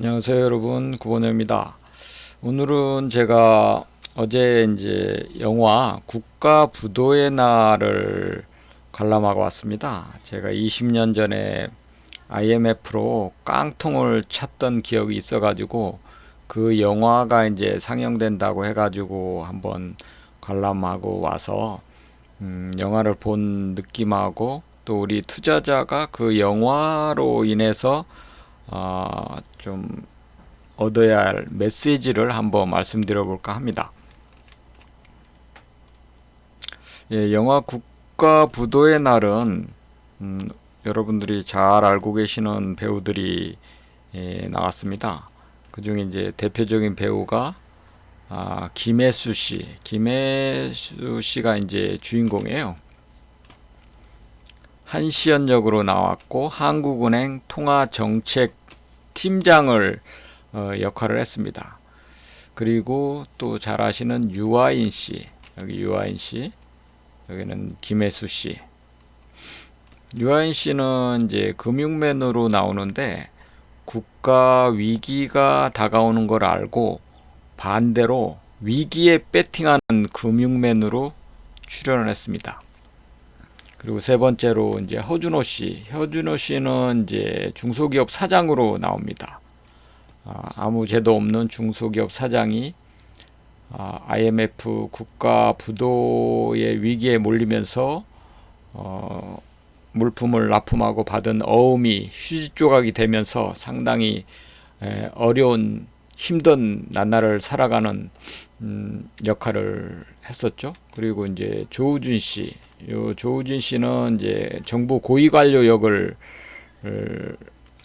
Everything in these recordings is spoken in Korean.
안녕하세요 여러분, 구본영입니다. 오늘은 제가 어제 이제 영화 국가부도의 날을 관람하고 왔습니다. 제가 20년 전에 IMF로 깡통을 찼던 기억이 있어가지고 그 영화가 이제 상영된다고 해가지고 한번 관람하고 와서 영화를 본 느낌하고 또 우리 투자자가 그 영화로 인해서 좀 얻어야 할 메시지를 한번 말씀드려 볼까 합니다. 예, 영화 국가부도의 날은 여러분들이 잘 알고 계시는 배우들이 나왔습니다. 그 중에 이제 대표적인 배우가 김혜수 씨, 김혜수 씨가 이제 주인공이에요. 한시연 역으로 나왔고 한국은행 통화정책 팀장을 역할을 했습니다. 그리고 또 잘 아시는 유아인 씨, 여기 유아인 씨, 여기는 김혜수 씨. 유아인 씨는 이제 금융맨으로 나오는데 국가 위기가 다가오는 걸 알고 반대로 위기에 배팅하는 금융맨으로 출연을 했습니다. 그리고 세 번째로 이제 허준호 씨, 허준호 씨는 이제 중소기업 사장으로 나옵니다. 아무 죄도 없는 중소기업 사장이 IMF 국가 부도의 위기에 몰리면서 물품을 납품하고 받은 어음이 휴지 조각이 되면서 상당히 어려운 힘든 나날을 살아가는 역할을 했었죠. 그리고 이제 조우준 씨, 요 조우준 씨는 이제 정부 고위 관료 역을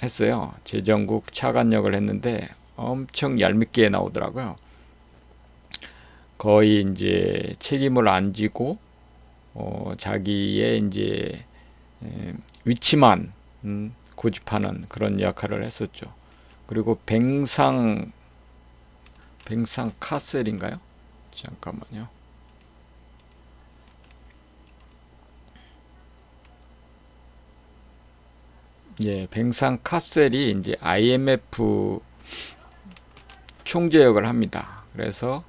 했어요. 재정국 차관 역을 했는데 엄청 얄밉게 나오더라고요. 거의 이제 책임을 안 지고 자기의 이제 위치만 고집하는 그런 역할을 했었죠. 그리고 뱅상 카셀인가요? 잠깐만요. 예, 뱅상 카셀이 이제 IMF 총재 역을 합니다. 그래서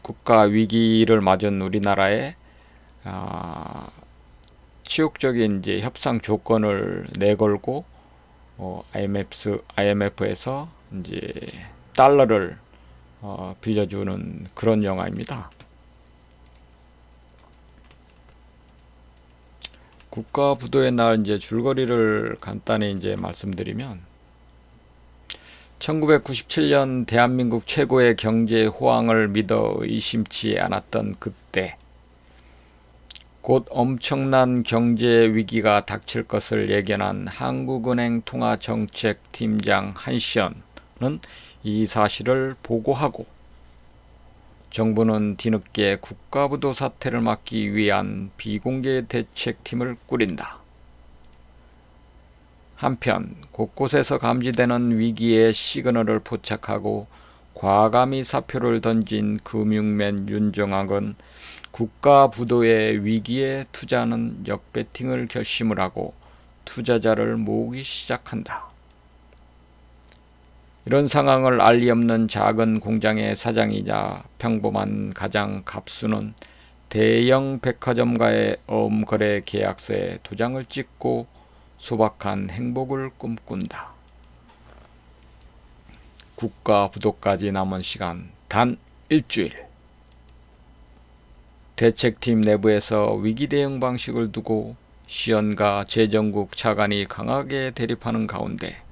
국가 위기를 맞은 우리나라에 치욕적인 이제 협상 조건을 내걸고 IMF에서 이제 달러를 빌려주는 그런 영화입니다. 국가부도의 날 이제 줄거리를 간단히 이제 말씀드리면 1997년 대한민국 최고의 경제 호황을 믿어 의심치 않았던 그때 곧 엄청난 경제 위기가 닥칠 것을 예견한 한국은행 통화정책팀장 한시연은 이 사실을 보고하고 정부는 뒤늦게 국가부도 사태를 막기 위한 비공개 대책팀을 꾸린다. 한편 곳곳에서 감지되는 위기의 시그널을 포착하고 과감히 사표를 던진 금융맨 윤정학은 국가부도의 위기에 투자하는 역배팅을 결심을 하고 투자자를 모으기 시작한다. 이런 상황을 알리 없는 작은 공장의 사장이자 평범한 가장 갑수는 대형 백화점과의 어음거래 계약서에 도장을 찍고 소박한 행복을 꿈꾼다. 국가부도까지 남은 시간 단 일주일. 대책팀 내부에서 위기 대응 방식을 두고 시연과 재정국 차관이 강하게 대립하는 가운데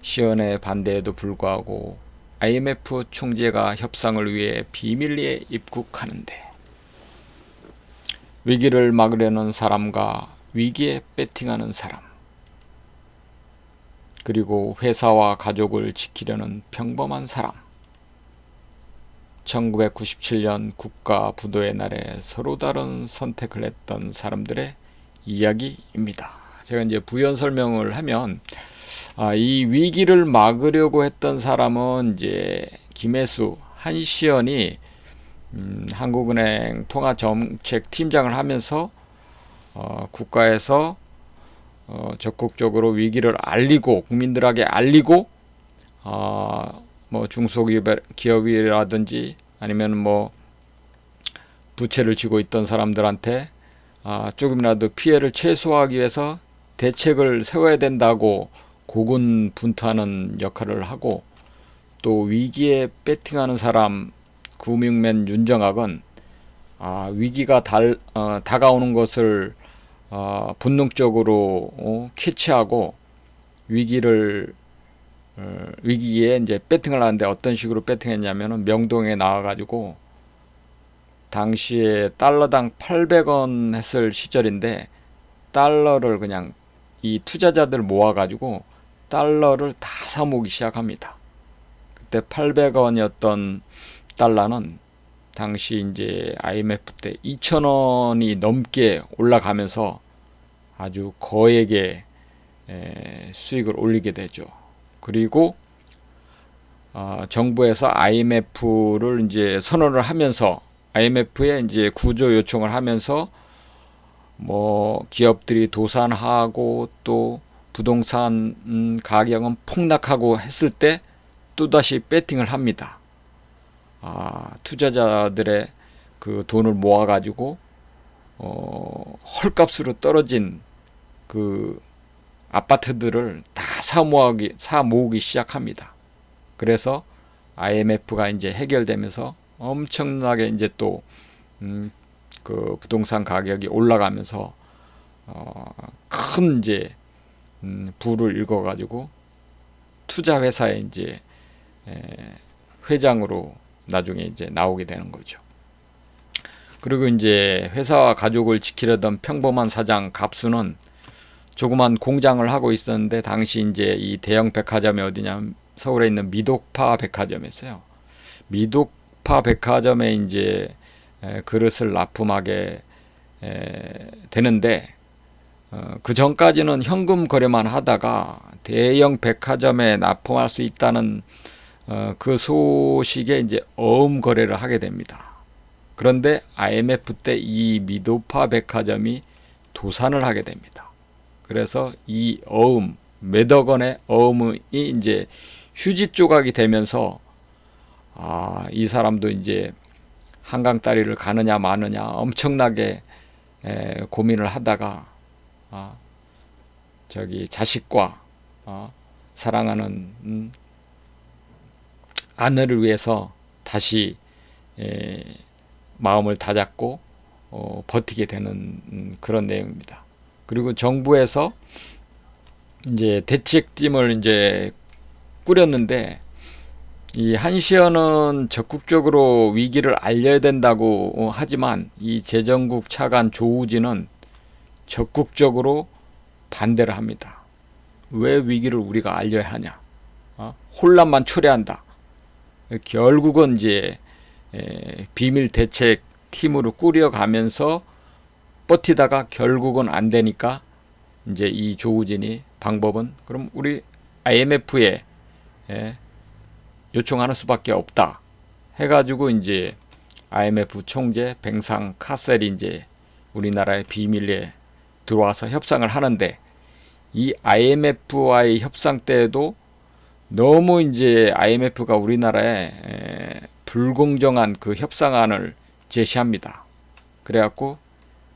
시연의 반대에도 불구하고 IMF 총재가 협상을 위해 비밀리에 입국하는데 위기를 막으려는 사람과 위기에 배팅하는 사람 그리고 회사와 가족을 지키려는 평범한 사람 1997년 국가부도의 날에 서로 다른 선택을 했던 사람들의 이야기입니다. 제가 이제 부연 설명을 하면 이 위기를 막으려고 했던 사람은 이제 김혜수, 한시연이 한국은행 통화정책팀장을 하면서 국가에서 적극적으로 위기를 알리고 국민들에게 알리고 뭐 중소기업이라든지 아니면 뭐 부채를 지고 있던 사람들한테 조금이라도 피해를 최소화하기 위해서 대책을 세워야 된다고 고군분투하는 역할을 하고, 또 위기에 배팅하는 사람 구명맨 윤정학은 위기가 다가오는 것을 본능적으로 캐치하고 위기에 이제 배팅을 하는데, 어떤 식으로 배팅했냐면은 명동에 나와가지고 당시에 달러당 800원 했을 시절인데 달러를 그냥 이 투자자들 모아가지고 달러를 다 사모으기 시작합니다. 그때 800원이었던 달러는 당시 이제 IMF 때 2,000원이 넘게 올라가면서 아주 거액의 수익을 올리게 되죠. 그리고 정부에서 IMF를 이제 선언을 하면서 IMF에 이제 구조 요청을 하면서 뭐 기업들이 도산하고 또 부동산 가격은 폭락하고 했을 때 또다시 배팅을 합니다. 투자자들의 그 돈을 모아가지고 헐값으로 떨어진 그 아파트들을 다 사모으기 시작합니다. 그래서 IMF가 이제 해결되면서 엄청나게 이제 또 그 부동산 가격이 올라가면서 큰 이제 부를 일궈가지고 투자 회사에 이제 회장으로 나중에 이제 나오게 되는 거죠. 그리고 이제 회사와 가족을 지키려던 평범한 사장 갑수는 조그만 공장을 하고 있었는데, 당시 이제 이 대형 백화점이 어디냐면 서울에 있는 미독파 백화점이었어요. 미독파 백화점에 이제 그릇을 납품하게 되는데, 그 전까지는 현금 거래만 하다가 대형 백화점에 납품할 수 있다는 그 소식에 이제 어음 거래를 하게 됩니다. 그런데 IMF 때 이 미도파 백화점이 도산을 하게 됩니다. 그래서 이 어음, 몇억 원의 어음이 이제 휴지 조각이 되면서 이 사람도 이제 한강다리를 가느냐 마느냐 엄청나게 고민을 하다가 자식과 사랑하는 아내를 위해서 다시 마음을 다잡고 버티게 되는 그런 내용입니다. 그리고 정부에서 이제 대책팀을 이제 꾸렸는데, 이 한시연은 적극적으로 위기를 알려야 된다고 하지만 이 재정국 차관 조우진은 적극적으로 반대를 합니다. 왜 위기를 우리가 알려야 하냐? 혼란만 초래한다. 결국은 이제 비밀 대책 팀으로 꾸려가면서 버티다가 결국은 안 되니까 이제 이 조우진이 방법은 그럼 우리 IMF에 요청하는 수밖에 없다 해가지고 이제 IMF 총재 뱅상 카셀이 이제 우리나라의 비밀리에 들어와서 협상을 하는데, 이 IMF와의 협상 때에도 너무 이제 IMF가 우리나라에 불공정한 그 협상안을 제시합니다. 그래갖고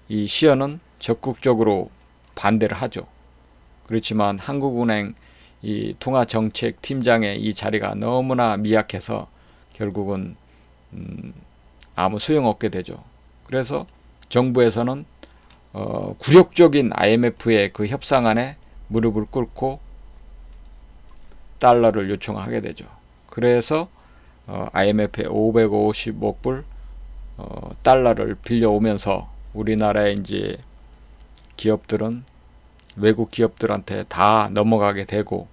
이 시연은 적극적으로 반대를 하죠. 그렇지만 한국은행 이 통화정책팀장의 이 자리가 너무나 미약해서 결국은 아무 소용없게 되죠. 그래서 정부에서는 굴욕적인 IMF의 그 협상안에 무릎을 꿇고 달러를 요청하게 되죠. 그래서 IMF에 550억 불 달러를 빌려오면서 우리나라의 이제 기업들은 외국 기업들한테 다 넘어가게 되고,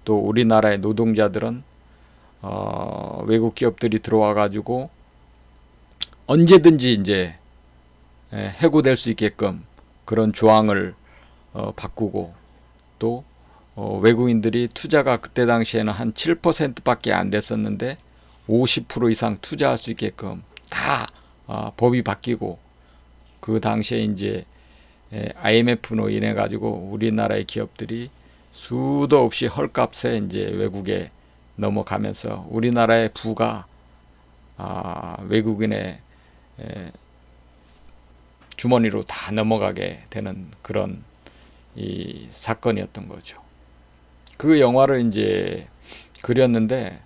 또 우리나라의 노동자들은 외국 기업들이 들어와 가지고 언제든지 이제 해고될 수 있게끔 그런 조항을 바꾸고, 또 외국인들이 투자가 그때 당시에는 한 7%밖에 안 됐었는데 50% 이상 투자할 수 있게끔 다 법이 바뀌고, 그 당시에 이제 IMF로 인해 가지고 우리나라의 기업들이 수도 없이 헐값에 이제 외국에 넘어가면서 우리나라의 부가 외국인의 주머니로 다 넘어가게 되는 그런 이 사건이었던 거죠. 그 영화를 이제 그렸는데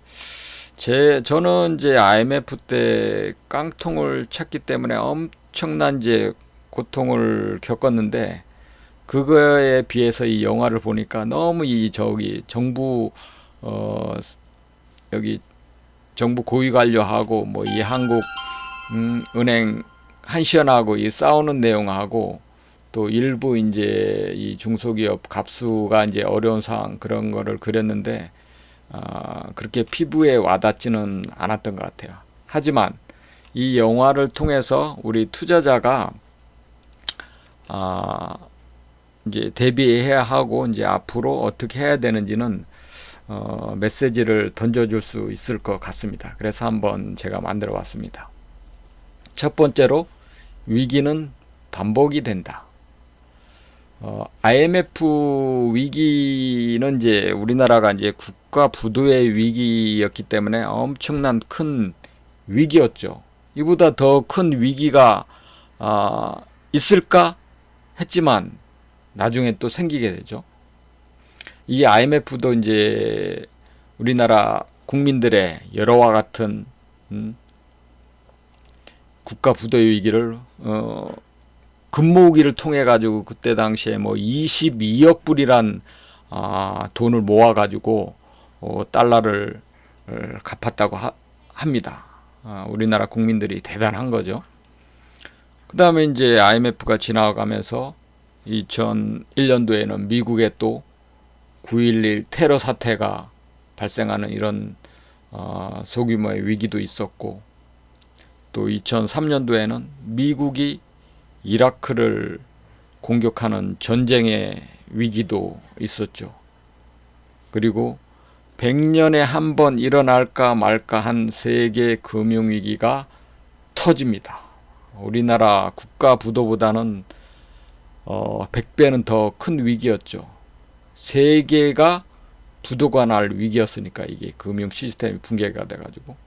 저는 이제 IMF 때 깡통을 쳤기 때문에 엄청난 이제 고통을 겪었는데 그거에 비해서 이 영화를 보니까 너무 이 정부 여기 정부 고위 관료하고 뭐 이 한국 은행 한시연하고 이 싸우는 내용하고 또 일부 이제 이 중소기업 갑수가 이제 어려운 상황 그런 거를 그렸는데 그렇게 피부에 와닿지는 않았던 것 같아요. 하지만 이 영화를 통해서 우리 투자자가 이제 대비해야 하고 이제 앞으로 어떻게 해야 되는지는 메시지를 던져줄 수 있을 것 같습니다. 그래서 한번 제가 만들어 봤습니다. 첫 번째로 위기는 반복이 된다. IMF 위기는 이제 우리나라가 이제 국가 부도의 위기였기 때문에 엄청난 큰 위기였죠. 이보다 더 큰 위기가 있을까 했지만 나중에 또 생기게 되죠. 이 IMF도 이제 우리나라 국민들의 여러와 같은 국가 부도의 위기를 금모으기를 통해 가지고 그때 당시에 뭐 22억 불이란 돈을 모아 가지고 달러를 갚았다고 합니다. 우리나라 국민들이 대단한 거죠. 그 다음에 이제 IMF가 지나가면서 2001년도에는 미국에 또 9.11 테러 사태가 발생하는 이런 소규모의 위기도 있었고 또 2003년도에는 미국이 이라크를 공격하는 전쟁의 위기도 있었죠. 그리고 100년에 한 번 일어날까 말까 한 세계 금융위기가 터집니다. 우리나라 국가 부도보다는 100배는 더 큰 위기였죠. 세계가 부도가 날 위기였으니까 이게 금융 시스템이 붕괴가 돼가지고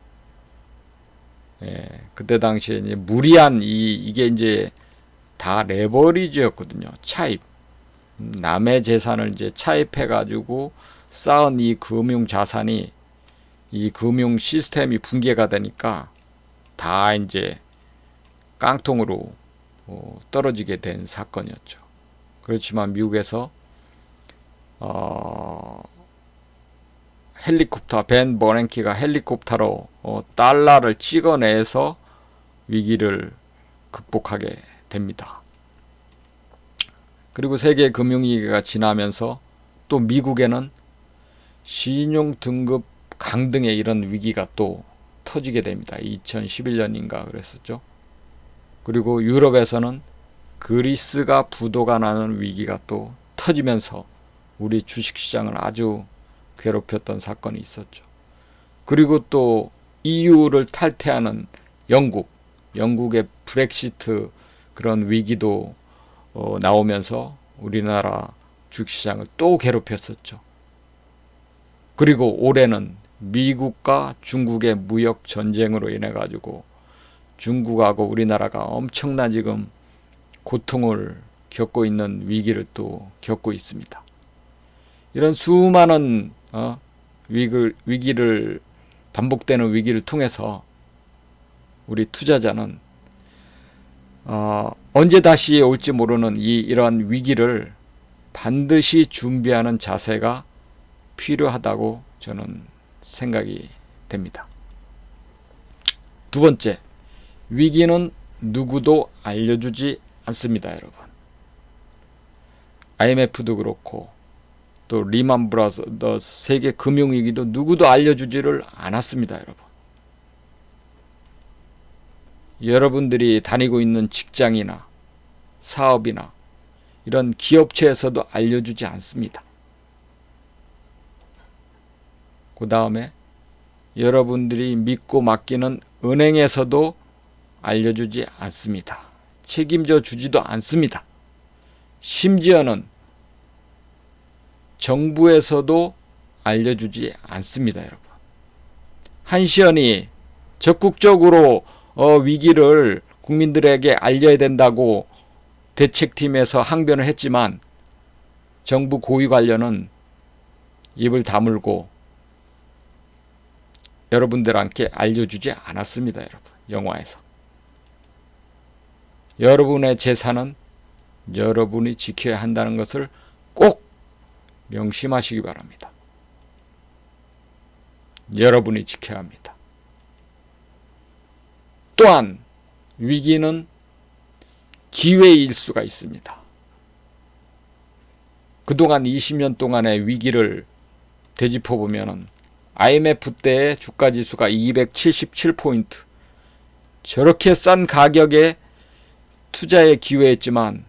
그때 당시에 이제 무리한 이게 이제 다 레버리지였거든요. 차입. 남의 재산을 이제 차입해가지고 쌓은 이 금융 자산이 이 금융 시스템이 붕괴가 되니까 다 이제 깡통으로 떨어지게 된 사건이었죠. 그렇지만 미국에서 헬리콥터 벤 버냉키가 헬리콥터로 달러를 찍어내서 위기를 극복하게 됩니다. 그리고 세계 금융위기가 지나면서 또 미국에는 신용 등급 강등의 이런 위기가 또 터지게 됩니다. 2011년인가 그랬었죠. 그리고 유럽에서는 그리스가 부도가 나는 위기가 또 터지면서 우리 주식시장을 아주 괴롭혔던 사건이 있었죠. 그리고 또 EU를 탈퇴하는 영국의 브렉시트 그런 위기도 나오면서 우리나라 주식시장을 또 괴롭혔었죠. 그리고 올해는 미국과 중국의 무역 전쟁으로 인해 가지고 중국하고 우리나라가 엄청난 지금 고통을 겪고 있는 위기를 또 겪고 있습니다. 이런 수많은 위기를 반복되는 위기를 통해서 우리 투자자는 언제 다시 올지 모르는 이러한 위기를 반드시 준비하는 자세가 필요하다고 저는 생각이 됩니다. 두 번째, 위기는 누구도 알려주지 않습니다, 여러분. IMF도 그렇고 또 리만 브라더스 세계 금융위기도 누구도 알려주지를 않았습니다, 여러분. 여러분들이 다니고 있는 직장이나 사업이나 이런 기업체에서도 알려주지 않습니다. 그 다음에 여러분들이 믿고 맡기는 은행에서도 알려주지 않습니다. 책임져 주지도 않습니다. 심지어는 정부에서도 알려주지 않습니다, 여러분. 한시연이 적극적으로 위기를 국민들에게 알려야 된다고 대책팀에서 항변을 했지만 정부 고위 관련은 입을 다물고 여러분들한테 알려주지 않았습니다, 여러분. 영화에서. 여러분의 재산은 여러분이 지켜야 한다는 것을 꼭 명심하시기 바랍니다. 여러분이 지켜야 합니다. 또한 위기는 기회일 수가 있습니다. 그동안 20년 동안의 위기를 되짚어보면 IMF 때의 주가지수가 277포인트, 저렇게 싼 가격에 투자의 기회였지만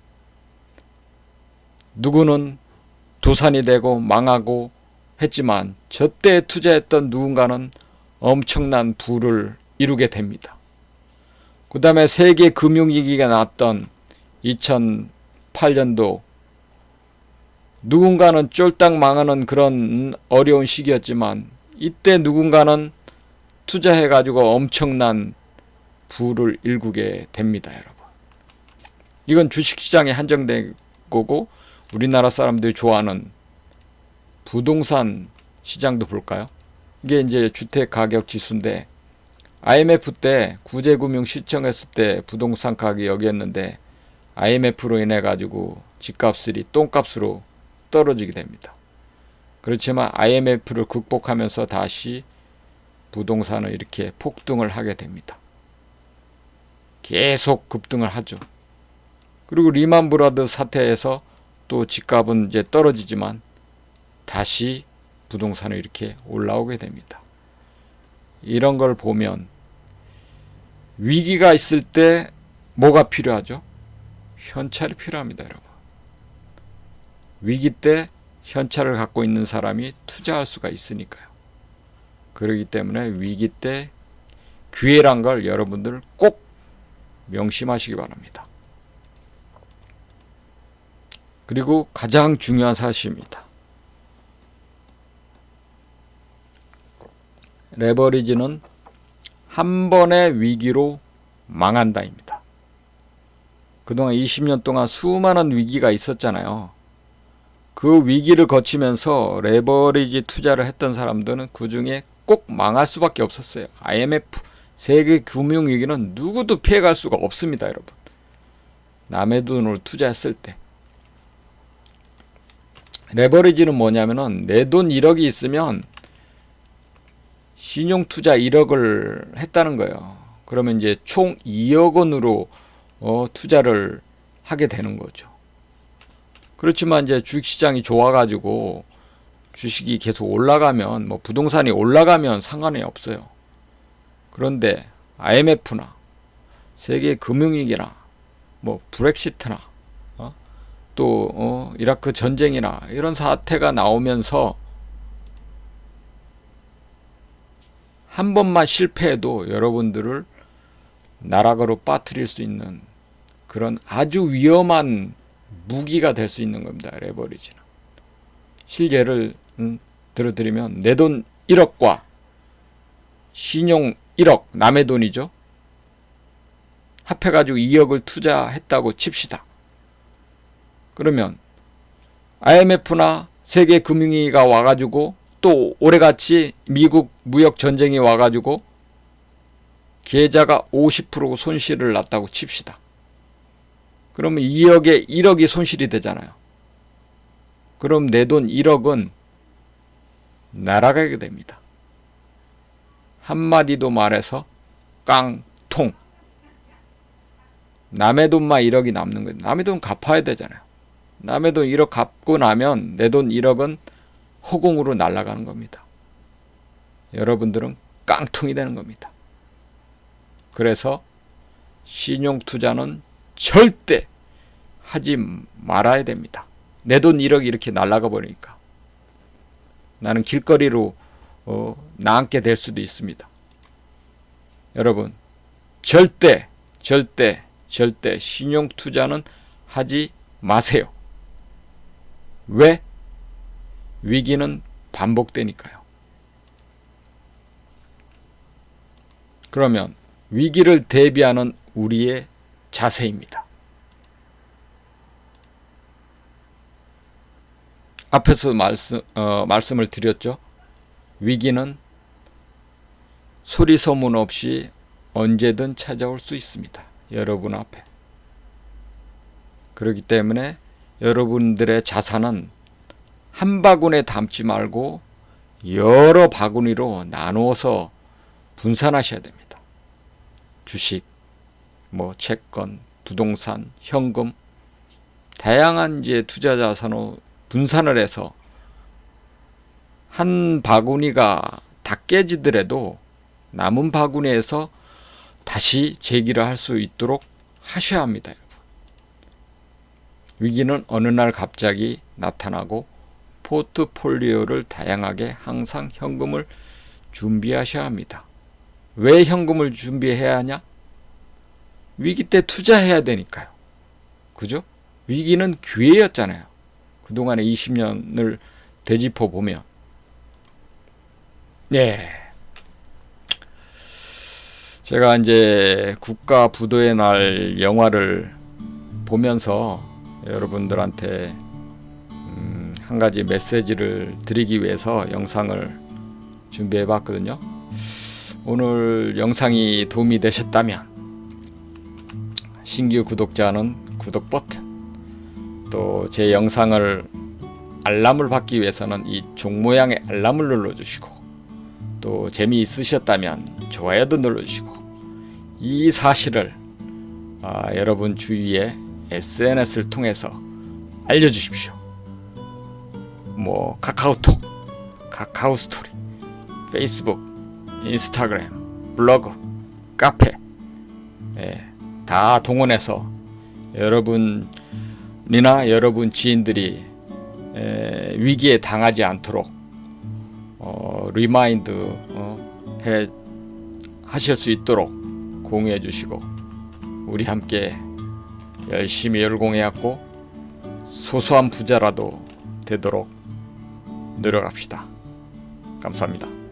누구는 도산이 되고 망하고 했지만 저때 투자했던 누군가는 엄청난 부를 이루게 됩니다. 그 다음에 세계 금융위기가 났던 2008년도 누군가는 쫄딱 망하는 그런 어려운 시기였지만 이때 누군가는 투자해가지고 엄청난 부를 일구게 됩니다, 여러분. 이건 주식시장에 한정된 거고 우리나라 사람들이 좋아하는 부동산 시장도 볼까요? 이게 이제 주택가격지수인데 IMF 때 구제금융 시청했을 때 부동산 가격이 여기였는데 IMF로 인해 가지고 집값이 똥값으로 떨어지게 됩니다. 그렇지만 IMF를 극복하면서 다시 부동산을 이렇게 폭등을 하게 됩니다. 계속 급등을 하죠. 그리고 리만 브라더 사태에서 또 집값은 이제 떨어지지만 다시 부동산이 이렇게 올라오게 됩니다. 이런 걸 보면 위기가 있을 때 뭐가 필요하죠? 현찰이 필요합니다, 여러분. 위기 때 현찰을 갖고 있는 사람이 투자할 수가 있으니까요. 그렇기 때문에 위기 때 기회란 걸 여러분들 꼭 명심하시기 바랍니다. 그리고 가장 중요한 사실입니다. 레버리지는 한 번의 위기로 망한다입니다. 그동안 20년 동안 수많은 위기가 있었잖아요. 그 위기를 거치면서 레버리지 투자를 했던 사람들은 그 중에 꼭 망할 수밖에 없었어요. IMF, 세계 금융위기는 누구도 피해갈 수가 없습니다, 여러분. 남의 돈으로 투자했을 때. 레버리지는 뭐냐면은 내 돈 1억이 있으면 신용투자 1억을 했다는 거예요. 그러면 이제 총 2억 원으로 투자를 하게 되는 거죠. 그렇지만 이제 주식시장이 좋아가지고 주식이 계속 올라가면 뭐 부동산이 올라가면 상관이 없어요. 그런데 IMF나 세계 금융위기나 뭐 브렉시트나 또 이라크 전쟁이나 이런 사태가 나오면서 한 번만 실패해도 여러분들을 나락으로 빠뜨릴 수 있는 그런 아주 위험한 무기가 될 수 있는 겁니다. 레버리지는. 실예를 들어드리면 내 돈 1억과 신용 1억, 남의 돈이죠. 합해가지고 2억을 투자했다고 칩시다. 그러면 IMF나 세계 금융위기가 와가지고 또 올해같이 미국 무역 전쟁이 와가지고 계좌가 50% 손실을 났다고 칩시다. 그러면 2억에 1억이 손실이 되잖아요. 그럼 내 돈 1억은 날아가게 됩니다. 한마디도 말해서 깡통. 남의 돈만 1억이 남는 거예요. 남의 돈 갚아야 되잖아요. 남의 돈 1억 갚고 나면 내 돈 1억은 허공으로 날아가는 겁니다. 여러분들은 깡통이 되는 겁니다. 그래서 신용투자는 절대 하지 말아야 됩니다. 내 돈 1억이 이렇게 날아가 버리니까. 나는 길거리로 나앉게 될 수도 있습니다. 여러분, 절대 신용투자는 하지 마세요. 왜? 위기는 반복되니까요. 그러면 위기를 대비하는 우리의 자세입니다. 앞에서 말씀을 드렸죠. 위기는 소리 소문 없이 언제든 찾아올 수 있습니다. 여러분 앞에. 그렇기 때문에 여러분들의 자산은 한 바구니에 담지 말고 여러 바구니로 나누어서 분산하셔야 됩니다. 주식, 채권, 부동산, 현금, 다양한 투자 자산으로 분산을 해서 한 바구니가 다 깨지더라도 남은 바구니에서 다시 재기를 할 수 있도록 하셔야 합니다. 여러분. 위기는 어느 날 갑자기 나타나고 포트폴리오를 다양하게 항상 현금을 준비하셔야 합니다. 왜 현금을 준비해야 하냐? 위기 때 투자해야 되니까요. 그죠? 위기는 기회였잖아요. 그동안의 20년을 되짚어 보면. 네. 제가 이제 국가 부도의 날 영화를 보면서 여러분들한테 한 가지 메시지를 드리기 위해서 영상을 준비해 봤거든요. 오늘 영상이 도움이 되셨다면 신규 구독자는 구독 버튼, 또 제 영상을 알람을 받기 위해서는 이 종 모양의 알람을 눌러주시고, 또 재미있으셨다면 좋아요도 눌러주시고, 이 사실을 여러분 주위에 SNS를 통해서 알려주십시오. 카카오톡, 카카오스토리, 페이스북, 인스타그램, 블로그, 카페, 다 동원해서 여러분이나 여러분 지인들이 위기에 당하지 않도록 리마인드 하실 수 있도록 공유해 주시고, 우리 함께 열심히 열공해갖고 소소한 부자라도 되도록 노력합시다. 감사합니다.